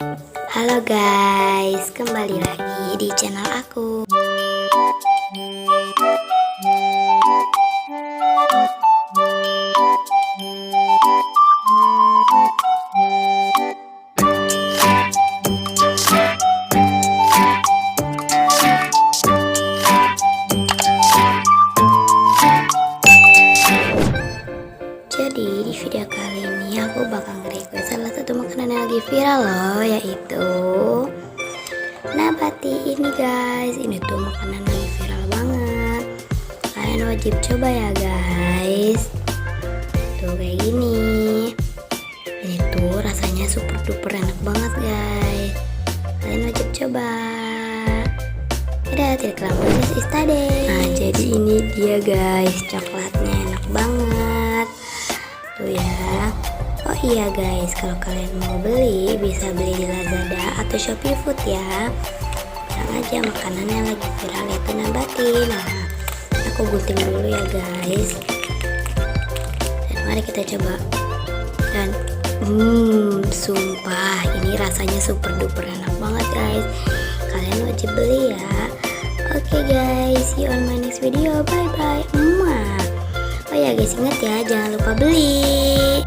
Halo guys, kembali lagi di channel aku. Jadi di video kali ini aku bakal nge-review salah satu makanan yang lagi viral loh, yaitu nabati ini guys. Ini tuh makanan lagi viral banget, kalian wajib coba ya guys. Tuh kayak gini, ini tuh rasanya super duper enak banget guys, kalian wajib coba. Udah tidak lama deh. Nah jadi ini dia guys, coklatnya enak banget tuh ya. Oh iya guys, kalau kalian mau beli bisa beli di Lazada atau Shopee Food ya. Bilang aja makanan yang lagi viral yaitu nabati. Nah aku gunting dulu ya guys, dan mari kita coba. Dan sumpah ini rasanya super duper enak banget guys, kalian wajib beli ya. Oke guys, see you on my next video, bye bye. Oh ya guys, ingat ya, jangan lupa beli.